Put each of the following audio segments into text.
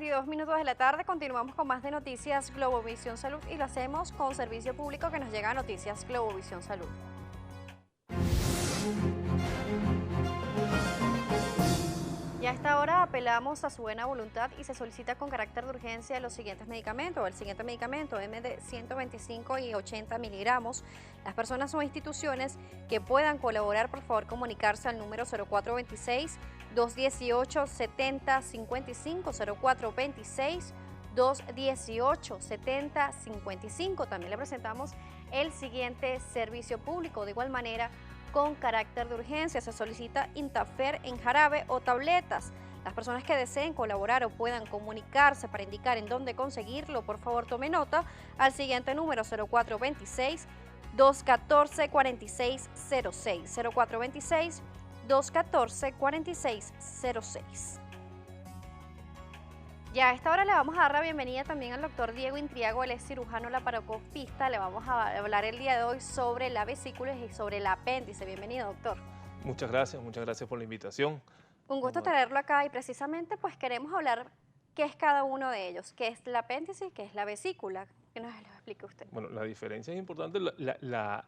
8:22 de la tarde, continuamos con más de Noticias Globovisión Salud y lo hacemos con servicio público que nos llega a Noticias Globovisión Salud. Y a esta hora apelamos a su buena voluntad y se solicita con carácter de urgencia los siguientes medicamentos. El siguiente medicamento, MD 125 y 80 miligramos. Las personas o instituciones que puedan colaborar, por favor, comunicarse al número 0426-218-7055, 0426-218-7055. También le presentamos el siguiente servicio público. De igual manera, con carácter de urgencia, se solicita Intafer en jarabe o tabletas. Las personas que deseen colaborar o puedan comunicarse para indicar en dónde conseguirlo, por favor tome nota al siguiente número 0426-214-4606, 0426-214-4606. Ya a esta hora le vamos a dar la bienvenida también al doctor Diego Intriago, él es cirujano laparoscopista. Le vamos a hablar el día de hoy sobre la vesícula y sobre el apéndice. Bienvenido, doctor. Muchas gracias por la invitación. Un gusto tenerlo acá y precisamente pues queremos hablar qué es cada uno de ellos, qué es el apéndice y qué es la vesícula. Que nos lo explique usted. Bueno, la diferencia es importante, la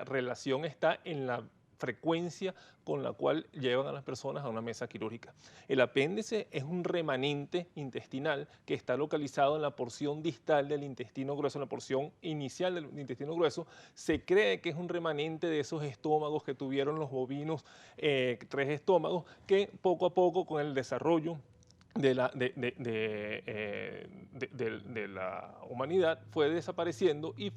relación está en la frecuencia con la cual llevan a las personas a una mesa quirúrgica. El apéndice es un remanente intestinal que está localizado en la porción distal del intestino grueso, en la porción inicial del intestino grueso. Se cree que es un remanente de esos estómagos que tuvieron los bovinos, 3 estómagos, que poco a poco con el desarrollo de la humanidad fue desapareciendo y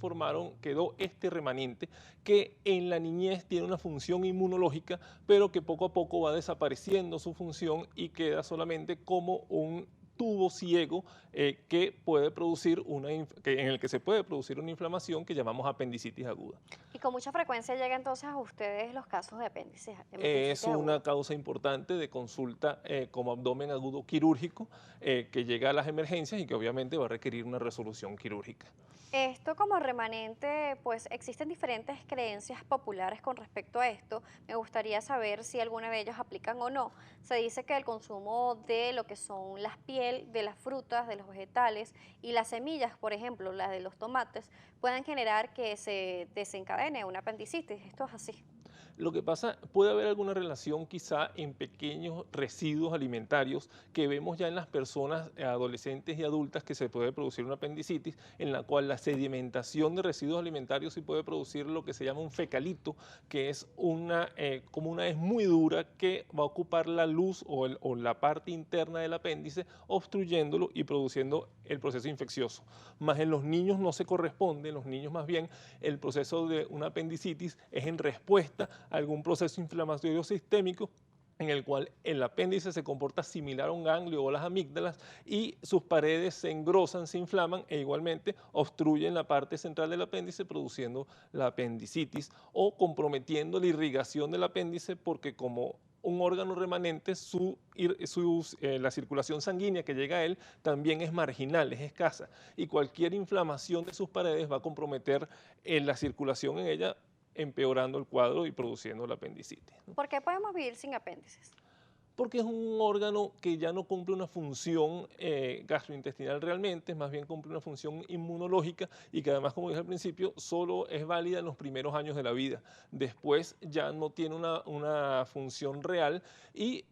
quedó este remanente que en la niñez tiene una función inmunológica, pero que poco a poco va desapareciendo su función y queda solamente como un tubo ciego que puede producir en el que se puede producir una inflamación que llamamos apendicitis aguda. Y con mucha frecuencia llega entonces a ustedes los casos de apéndice. Es una causa importante de consulta como abdomen agudo quirúrgico que llega a las emergencias y que obviamente va a requerir una resolución quirúrgica. Esto como remanente, pues existen diferentes creencias populares con respecto a esto. Me gustaría saber si alguna de ellas aplican o no. Se dice que el consumo de lo que son las piel de las frutas, de los vegetales y las semillas, por ejemplo, las de los tomates, pueden generar que se desencadene una apendicitis. Esto es así. Lo que pasa, puede haber alguna relación quizá en pequeños residuos alimentarios que vemos ya en las personas adolescentes y adultas que se puede producir una apendicitis, en la cual la sedimentación de residuos alimentarios sí puede producir lo que se llama un fecalito, que es como una hez muy dura que va a ocupar la luz o la parte interna del apéndice, obstruyéndolo y produciendo el proceso infeccioso. Más en los niños no se corresponde, en los niños más bien el proceso de una apendicitis es en respuesta a algún proceso inflamatorio sistémico en el cual el apéndice se comporta similar a un ganglio o las amígdalas y sus paredes se engrosan, se inflaman e igualmente obstruyen la parte central del apéndice produciendo la apendicitis o comprometiendo la irrigación del apéndice porque como un órgano remanente, la circulación sanguínea que llega a él también es marginal, es escasa y cualquier inflamación de sus paredes va a comprometer la circulación en ella, empeorando el cuadro y produciendo la apendicitis, ¿no? ¿Por qué podemos vivir sin apéndices? Porque es un órgano que ya no cumple una función gastrointestinal realmente, más bien cumple una función inmunológica y que además, como dije al principio, solo es válida en los primeros años de la vida. Después ya no tiene una función real y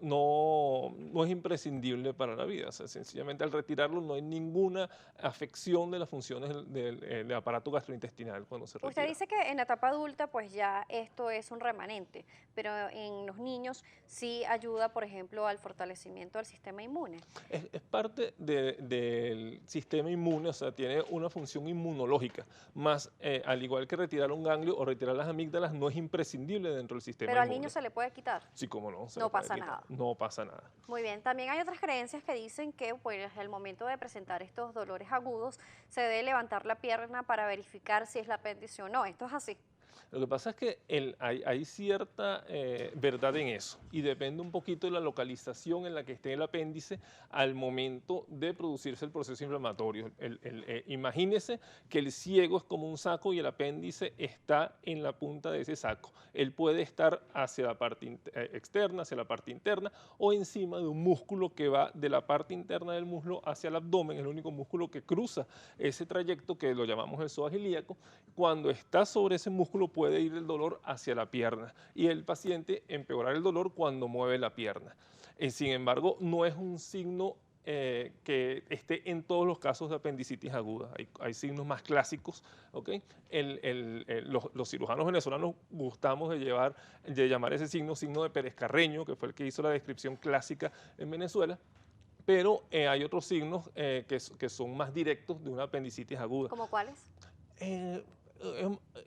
no es imprescindible para la vida. O sea, sencillamente al retirarlo no hay ninguna afección de las funciones del aparato gastrointestinal cuando se retira. Usted dice que en la etapa adulta pues ya esto es un remanente, pero en los niños sí ayuda, por ejemplo, al fortalecimiento del sistema inmune. Es parte del sistema inmune, o sea, tiene una función inmunológica, más al igual que retirar un ganglio o retirar las amígdalas, no es imprescindible dentro del sistema Pero al inmune. niño se le puede quitar. Sí, cómo no. No pasa nada. No pasa nada. Muy bien, también hay otras creencias que dicen que pues, al momento de presentar estos dolores agudos se debe levantar la pierna para verificar si es el apéndice o no. ¿Esto es así? Lo que pasa es que hay cierta verdad en eso y depende un poquito de la localización en la que esté el apéndice al momento de producirse el proceso inflamatorio. Imagínese que el ciego es como un saco y el apéndice está en la punta de ese saco. Él puede estar hacia la parte externa, hacia la parte interna o encima de un músculo que va de la parte interna del muslo hacia el abdomen, es el único músculo que cruza ese trayecto que lo llamamos el psoas ilíaco. Cuando está sobre ese músculo puede ir el dolor hacia la pierna y el paciente empeorar el dolor cuando mueve la pierna. Sin embargo, no es un signo que esté en todos los casos de apendicitis aguda. Hay signos más clásicos, ¿ok? Los cirujanos venezolanos gustamos de llamar ese signo de Pérez Carreño, que fue el que hizo la descripción clásica en Venezuela, pero hay otros signos que son más directos de una apendicitis aguda. ¿Cómo cuáles? Eh,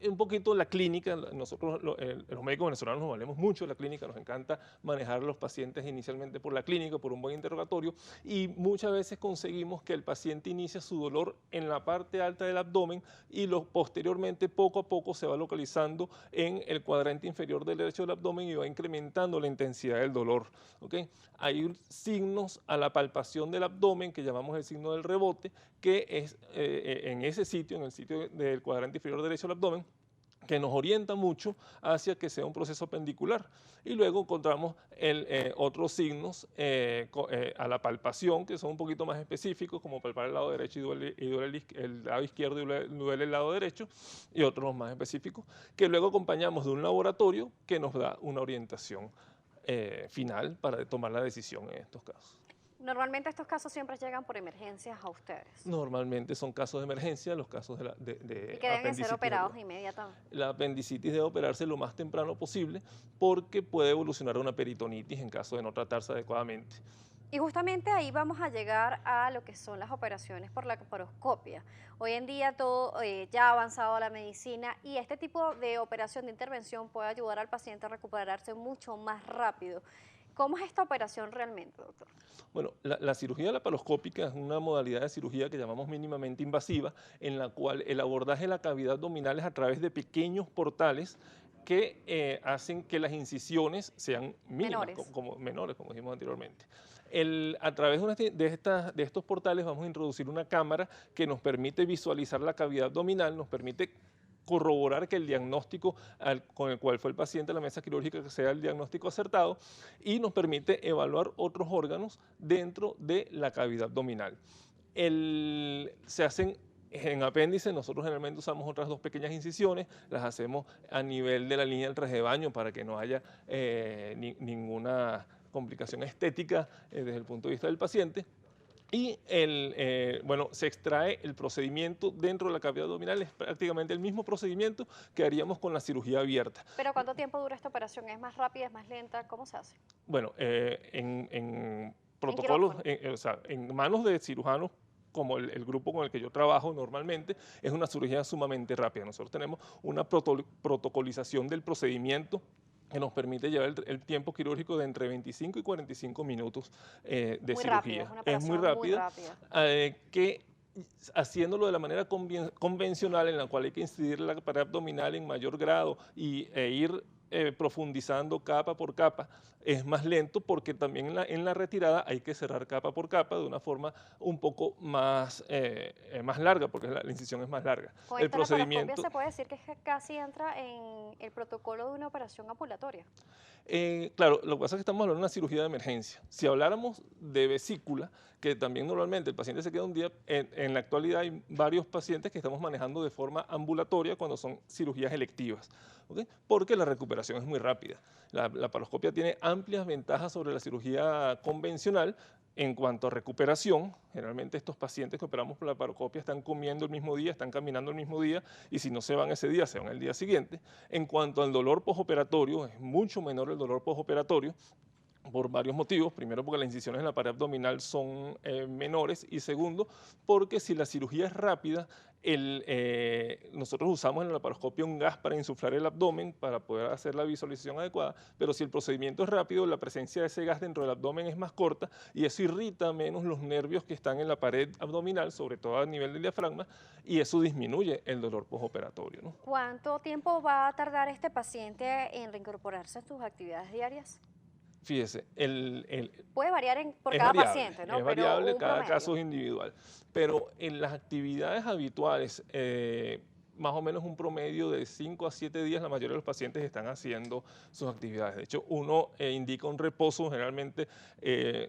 un poquito la clínica, nosotros los médicos venezolanos nos valemos mucho de la clínica, nos encanta manejar a los pacientes inicialmente por la clínica, por un buen interrogatorio, y muchas veces conseguimos que el paciente inicia su dolor en la parte alta del abdomen y posteriormente poco a poco se va localizando en el cuadrante inferior del derecho del abdomen y va incrementando la intensidad del dolor. ¿Okay? Hay signos a la palpación del abdomen que llamamos el signo del rebote, que es en ese sitio, en el sitio del cuadrante inferior derecho del abdomen, que nos orienta mucho hacia que sea un proceso apendicular. Y luego encontramos otros signos a la palpación, que son un poquito más específicos, como palpar el lado derecho y duele el lado izquierdo y duele el lado derecho, y otros más específicos, que luego acompañamos de un laboratorio que nos da una orientación final para tomar la decisión en estos casos. Normalmente estos casos siempre llegan por emergencias a ustedes. Normalmente son casos de emergencia, los casos de Y que deben ser apendicitis operados aguda. inmediatamente. La apendicitis debe operarse lo más temprano posible porque puede evolucionar a una peritonitis en caso de no tratarse adecuadamente. Y justamente ahí vamos a llegar a lo que son las operaciones por laparoscopia. Hoy en día todo ya ha avanzado la medicina y este tipo de operación de intervención puede ayudar al paciente a recuperarse mucho más rápido. ¿Cómo es esta operación realmente, doctor? Bueno, la cirugía laparoscópica es una modalidad de cirugía que llamamos mínimamente invasiva, en la cual el abordaje de la cavidad abdominal es a través de pequeños portales que hacen que las incisiones sean mínimas, Menores. menores, como dijimos anteriormente. A través de estos portales vamos a introducir una cámara que nos permite visualizar la cavidad abdominal, nos permite corroborar que el diagnóstico con el cual fue el paciente a la mesa quirúrgica que sea el diagnóstico acertado y nos permite evaluar otros órganos dentro de la cavidad abdominal. Se hacen en apéndice, nosotros generalmente usamos otras dos pequeñas incisiones, las hacemos a nivel de la línea del traje de baño para que no haya ninguna complicación estética desde el punto de vista del paciente. Y bueno, se extrae el procedimiento dentro de la cavidad abdominal, es prácticamente el mismo procedimiento que haríamos con la cirugía abierta. ¿Pero cuánto tiempo dura esta operación? ¿Es más rápida, es más lenta? ¿Cómo se hace? Bueno, en En protocolos, quirófano. o sea, en manos de cirujanos, como el grupo con el que yo trabajo normalmente, es una cirugía sumamente rápida. Nosotros tenemos una protocolización del procedimiento que nos permite llevar el tiempo quirúrgico de entre 25 y 45 minutos de Muy rápido, cirugía. es una Es muy operación muy rápida, rápida. que haciéndolo de la manera convencional en la cual hay que incidir la pared abdominal en mayor grado e ir profundizando capa por capa, es más lento porque también en la retirada hay que cerrar capa por capa de una forma un poco más larga, porque la incisión es más larga. Con El esta laparoscopia procedimiento, se puede decir que casi entra en el protocolo de una operación ambulatoria. claro, lo que pasa es que estamos hablando de una cirugía de emergencia. Si habláramos de vesícula, que también normalmente el paciente se queda un día, en la actualidad hay varios pacientes que estamos manejando de forma ambulatoria cuando son cirugías electivas, ¿ok? Porque la recuperación es muy rápida. La laparoscopia tiene amplias ventajas sobre la cirugía convencional en cuanto a recuperación. Generalmente estos pacientes que operamos por laparoscopia están comiendo el mismo día, están caminando el mismo día y si no se van ese día, se van el día siguiente. En cuanto al dolor postoperatorio, es mucho menor el dolor postoperatorio por varios motivos. Primero, porque las incisiones en la pared abdominal son menores, y segundo, porque si la cirugía es rápida, nosotros usamos en la laparoscopia un gas para insuflar el abdomen para poder hacer la visualización adecuada, pero si el procedimiento es rápido, la presencia de ese gas dentro del abdomen es más corta y eso irrita menos los nervios que están en la pared abdominal, sobre todo a nivel del diafragma, y eso disminuye el dolor postoperatorio, ¿no? ¿Cuánto tiempo va a tardar este paciente en reincorporarse a sus actividades diarias? Fíjese, Puede variar por cada paciente, ¿no? es Pero variable, un cada promedio. caso es individual, pero en las actividades habituales, más o menos un promedio de 5 a 7 días, la mayoría de los pacientes están haciendo sus actividades. De hecho, uno indica un reposo, generalmente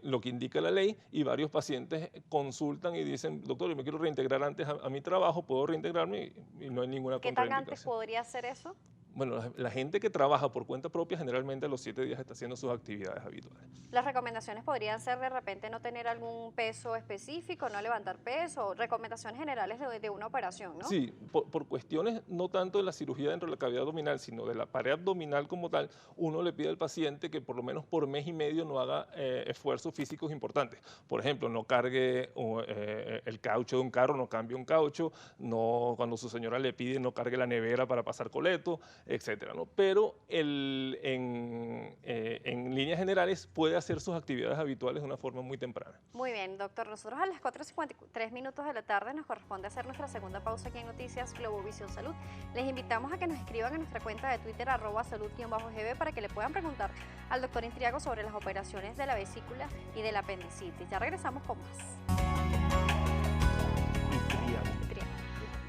lo que indica la ley, y varios pacientes consultan y dicen, doctor, yo me quiero reintegrar antes a mi trabajo, puedo reintegrarme y no hay ninguna ¿Qué tan antes contraindicación. podría hacer eso? Bueno, la gente que trabaja por cuenta propia generalmente a los 7 días está haciendo sus actividades habituales. Las recomendaciones podrían ser de repente no tener algún peso específico, no levantar peso, recomendaciones generales de una operación, ¿no? Sí, por cuestiones no tanto de la cirugía dentro de la cavidad abdominal, sino de la pared abdominal como tal, uno le pide al paciente que por lo menos por mes y medio no haga esfuerzos físicos importantes. Por ejemplo, no cargue el caucho de un carro, no cambie un caucho, no, cuando su señora le pide no cargue la nevera para pasar coleto, etcétera, ¿no? Pero en líneas generales puede hacer sus actividades habituales de una forma muy temprana. Muy bien, doctor. Nosotros a las 4:53 de la tarde nos corresponde hacer nuestra segunda pausa aquí en Noticias Globovisión Salud. Les invitamos a que nos escriban en nuestra cuenta de Twitter @salud_gb para que le puedan preguntar al doctor Intriago sobre las operaciones de la vesícula y del apendicitis. Ya regresamos con más. Intriago.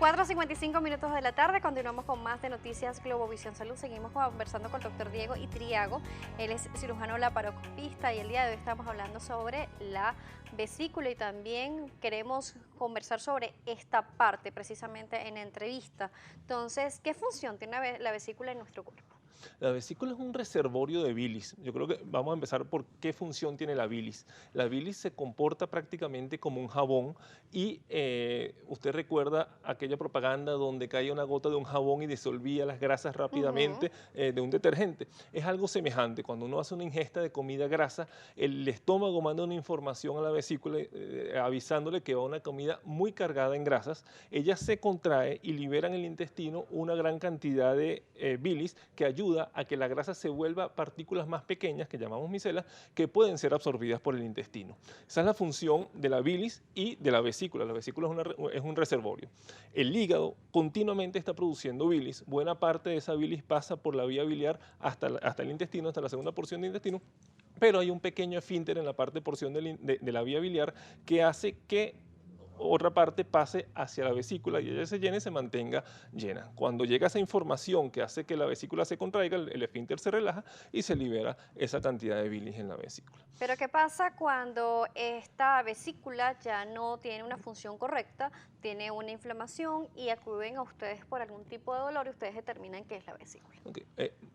4:55 de la tarde, continuamos con más de Noticias Globovisión Salud. Seguimos conversando con el doctor Diego Itriago. Él es cirujano laparoscopista y el día de hoy estamos hablando sobre la vesícula y también queremos conversar sobre esta parte precisamente en entrevista. Entonces, ¿qué función tiene la vesícula en nuestro cuerpo? La vesícula es un reservorio de bilis. Yo creo que vamos a empezar por qué función tiene la bilis. La bilis se comporta prácticamente como un jabón y usted recuerda aquella propaganda donde caía una gota de un jabón y disolvía las grasas Ujú. rápidamente de un detergente. Es algo semejante. Cuando uno hace una ingesta de comida grasa, el estómago manda una información a la vesícula avisándole que va una comida muy cargada en grasas. Ella se contrae y libera en el intestino una gran cantidad de bilis que ayuda a que la grasa se vuelva partículas más pequeñas, que llamamos micelas, que pueden ser absorbidas por el intestino. Esa es la función de la bilis y de la vesícula. La vesícula es un reservorio. El hígado continuamente está produciendo bilis. Buena parte de esa bilis pasa por la vía biliar hasta el intestino, hasta la segunda porción del intestino, pero hay un pequeño esfínter en la parte porción de la vía biliar que hace que otra parte pase hacia la vesícula y ella se llene y se mantenga llena. Cuando llega esa información que hace que la vesícula se contraiga, el esfínter se relaja y se libera esa cantidad de bilis en la vesícula. Pero ¿qué pasa cuando esta vesícula ya no tiene una función correcta, tiene una inflamación y acuden a ustedes por algún tipo de dolor y ustedes determinan qué es la vesícula? Okay.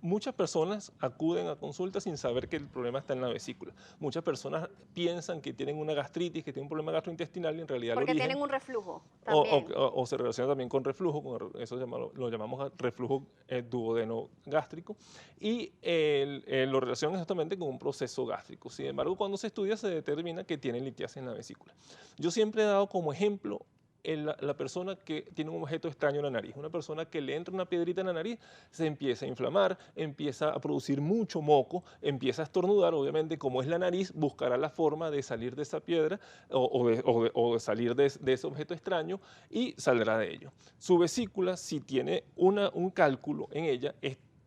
Muchas personas acuden a consulta sin saber que el problema está en la vesícula. Muchas personas piensan que tienen una gastritis, que tienen un problema gastrointestinal y en realidad el Porque origen tienen un reflujo O, también. o se relaciona también con reflujo, eso lo llamamos reflujo duodeno gástrico, y lo relacionan exactamente con un proceso gástrico. Sin embargo, cuando se estudia se determina que tiene litiasis en la vesícula. Yo siempre he dado como ejemplo la persona que tiene un objeto extraño en la nariz. Una persona que le entra una piedrita en la nariz, se empieza a inflamar, empieza a producir mucho moco, empieza a estornudar, obviamente como es la nariz, buscará la forma de salir de esa piedra o de salir de ese objeto extraño y saldrá de ello. Su vesícula, si tiene un cálculo en ella,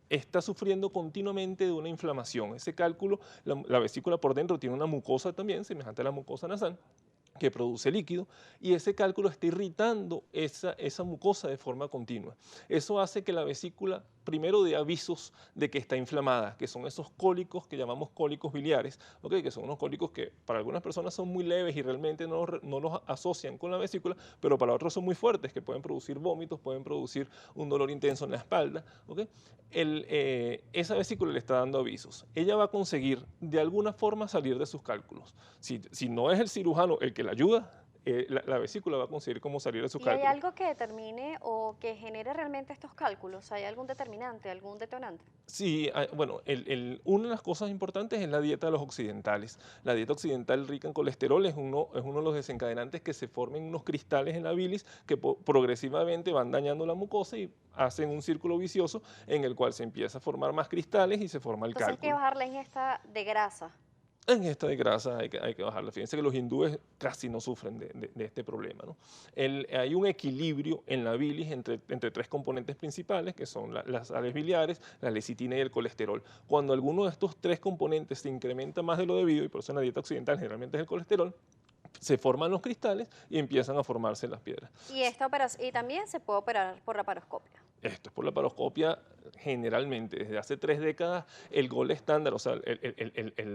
está sufriendo continuamente de una inflamación. Ese cálculo, la vesícula por dentro tiene una mucosa también, semejante a la mucosa nasal, que produce líquido, y ese cálculo está irritando esa mucosa de forma continua. Eso hace que la vesícula primero dé avisos de que está inflamada, que son esos cólicos que llamamos cólicos biliares, ¿okay? Que son unos cólicos que para algunas personas son muy leves y realmente no los asocian con la vesícula, pero para otros son muy fuertes, que pueden producir vómitos, pueden producir un dolor intenso en la espalda. ¿Okay? Esa vesícula le está dando avisos. Ella va a conseguir de alguna forma salir de sus cálculos. Si no es el cirujano el que la ayuda, la vesícula va a conseguir cómo salir de su ¿Y hay cálculo. algo que determine o que genere realmente estos cálculos? ¿Hay algún determinante, algún detonante? Sí, bueno, una de las cosas importantes es la dieta de los occidentales. La dieta occidental rica en colesterol es uno de los desencadenantes que se formen unos cristales en la bilis que progresivamente van dañando la mucosa y hacen un círculo vicioso en el cual se empieza a formar más cristales y se forma el Entonces hay que cálculo. bajar la ingesta de grasa. En esta de grasa hay que bajarla. Fíjense que los hindúes casi no sufren de este problema, ¿no? Hay un equilibrio en la bilis entre tres componentes principales, que son las sales biliares, la lecitina y el colesterol. Cuando alguno de estos tres componentes se incrementa más de lo debido, y por eso en la dieta occidental generalmente es el colesterol, se forman los cristales y empiezan a formarse las piedras. Y esta operación, y también se puede operar por laparoscopia. Esto es por la paroscopia, generalmente, desde hace 3 décadas, el gol estándar, o sea,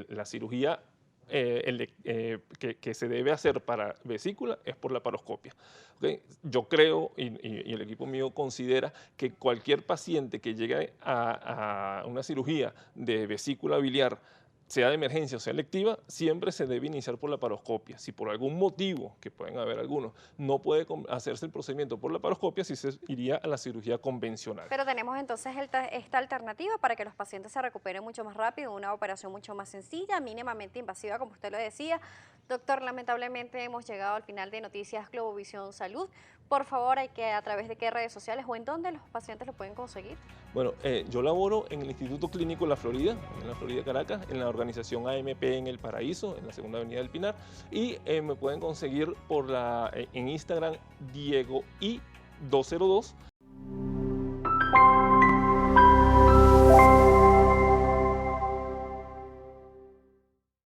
la cirugía que se debe hacer para vesícula es por la paroscopia. ¿Ok? Yo creo, y el equipo mío considera, que cualquier paciente que llegue a una cirugía de vesícula biliar, sea de emergencia o sea electiva, siempre se debe iniciar por la paroscopia. Si por algún motivo, que pueden haber algunos, no puede hacerse el procedimiento por la paroscopia, sí se iría a la cirugía convencional. Pero tenemos entonces esta alternativa para que los pacientes se recuperen mucho más rápido, una operación mucho más sencilla, mínimamente invasiva, como usted lo decía. Doctor, lamentablemente hemos llegado al final de Noticias Globovisión Salud. Por favor, hay que a través de qué redes sociales o en dónde los pacientes lo pueden conseguir. Bueno, yo laboro en el Instituto Clínico La Florida, en la Florida, Caracas, en la organización AMP en El Paraíso, en la segunda avenida del Pinar, y me pueden conseguir en Instagram Diego I 202